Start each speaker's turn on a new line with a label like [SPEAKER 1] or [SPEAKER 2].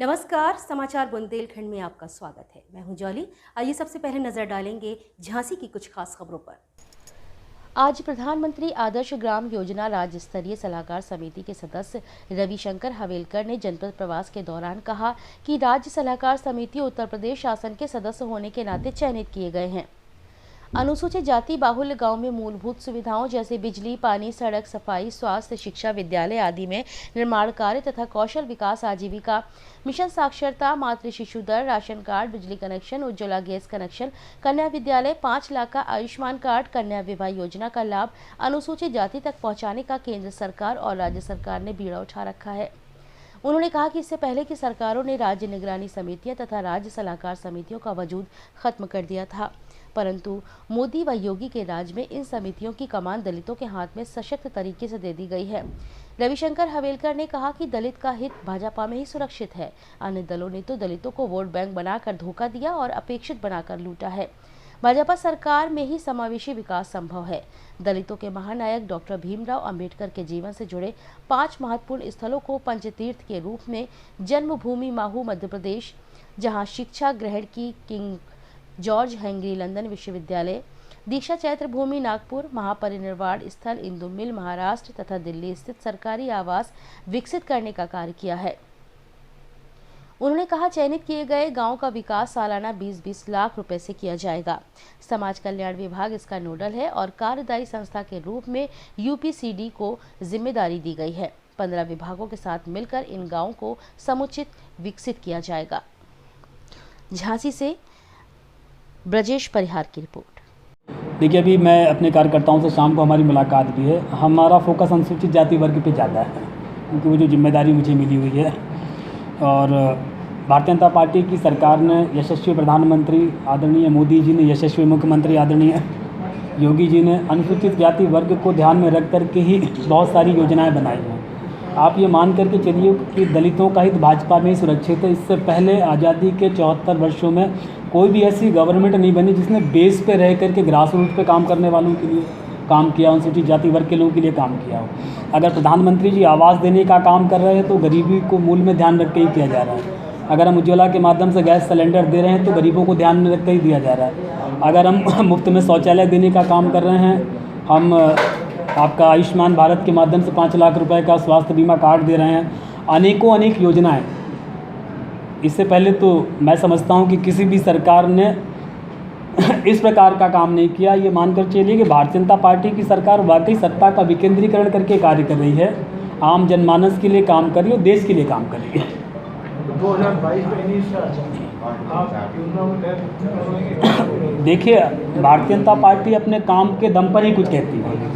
[SPEAKER 1] नमस्कार, समाचार बुंदेलखंड में आपका स्वागत है। मैं हूं जॉली। आइए सबसे पहले नजर डालेंगे झांसी की कुछ खास खबरों पर। आज प्रधानमंत्री आदर्श ग्राम योजना राज्य स्तरीय सलाहकार समिति के सदस्य रविशंकर हवेलकर ने जनपद प्रवास के दौरान कहा कि राज्य सलाहकार समिति उत्तर प्रदेश शासन के सदस्य होने के नाते चयनित किए गए हैं। अनुसूचित जाति बाहुल्य गांव में मूलभूत सुविधाओं जैसे बिजली, पानी, सड़क, सफाई, स्वास्थ्य, शिक्षा, विद्यालय आदि में निर्माण कार्य तथा कौशल विकास, आजीविका मिशन, साक्षरता, मातृ शिशु दर, राशन कार्ड, बिजली कनेक्शन, उज्ज्वला गैस कनेक्शन, कन्या विद्यालय, 5 लाख का आयुष्मान कार्ड, कन्या विवाह योजना का लाभ अनुसूचित जाति तक पहुँचाने का केंद्र सरकार और राज्य सरकार ने बीड़ा उठा रखा है। उन्होंने कहा कि इससे पहले की सरकारों ने राज्य निगरानी समितियां तथा राज्य सलाहकार समितियों का वजूद खत्म कर दिया था, परंतु मोदी व योगी के राज में इन समितियों की कमान दलितों के हाथ में सशक्त तरीके से दे दी गई है। रविशंकर हवेलकर ने कहा कि दलित का हित भाजपा में ही सुरक्षित है। अन्य दलों ने तो दलितों को वोट बैंक बनाकर धोखा दिया और अपेक्षित बनाकर लूटा है। भाजपा सरकार में ही समावेशी विकास संभव है। दलितों के महानायक डॉक्टर भीमराव अंबेडकर के जीवन से जुड़े 5 महत्वपूर्ण स्थलों को पंचतीर्थ के रूप में जन्मभूमि महू मध्य प्रदेश, जहां शिक्षा ग्रहण की किंग जॉर्ज हेनरी लंदन विश्वविद्यालय, दीक्षा चैत्र भूमि नागपुर, महापरिनिर्वाण स्थल इंदु मिल महाराष्ट्र तथा दिल्ली स्थित सरकारी आवास विकसित करने का कार्य किया है। उन्होंने कहा, चयनित किए गए गांव का विकास सालाना 20-20 लाख रुपए से किया जाएगा। समाज कल्याण विभाग इसका नोडल है और कार्यदायी संस्था के रूप में यूपीसीडी को जिम्मेदारी दी गई है। 15 विभागों के साथ मिलकर इन गांवों को समुचित विकसित किया जाएगा। झांसी से ब्रजेश परिहार की रिपोर्ट।
[SPEAKER 2] देखिए, अभी मैं अपने कार्यकर्ताओं से शाम को हमारी मुलाकात भी है। हमारा फोकस अनुसूचित जाति वर्ग पे ज़्यादा है, क्योंकि वो जो जिम्मेदारी मुझे मिली हुई है। और भारतीय जनता पार्टी की सरकार ने, यशस्वी प्रधानमंत्री आदरणीय मोदी जी ने, यशस्वी मुख्यमंत्री आदरणीय योगी जी ने अनुसूचित जाति वर्ग को ध्यान में रख करके ही बहुत सारी योजनाएँ बनाई हैं। आप ये मान करके चलिए कि दलितों का हित भाजपा में ही सुरक्षित है। इससे पहले आज़ादी के 74 वर्षों में कोई भी ऐसी गवर्नमेंट नहीं बनी जिसने बेस पे रह करके ग्रास रूट पे काम करने वालों के लिए काम किया, अनुसूचित जाति वर्ग के लोगों के लिए काम किया हो। अगर प्रधानमंत्री जी आवास देने का काम कर रहे हैं तो गरीबी को मूल में ध्यान रख के ही किया जा रहा है। अगर हम उज्ज्वला के माध्यम से गैस सिलेंडर दे रहे हैं तो गरीबों को ध्यान में रख के ही दिया जा रहा है। अगर हम मुफ्त में शौचालय देने का काम कर रहे हैं, हम आपका आयुष्मान भारत के माध्यम से 5 लाख रुपए का स्वास्थ्य बीमा कार्ड दे रहे हैं, अनेक योजनाएं। इससे पहले तो मैं समझता हूं कि किसी भी सरकार ने इस प्रकार का काम नहीं किया। ये मानकर चलिए कि भारतीय जनता पार्टी की सरकार वाकई सत्ता का विकेंद्रीकरण करके कार्य कर रही है, आम जनमानस के लिए काम कर रही है और देश के लिए काम कर रही है।
[SPEAKER 3] 2022
[SPEAKER 2] देखिए, भारतीय जनता पार्टी अपने काम के दम पर ही कुछ कहती है।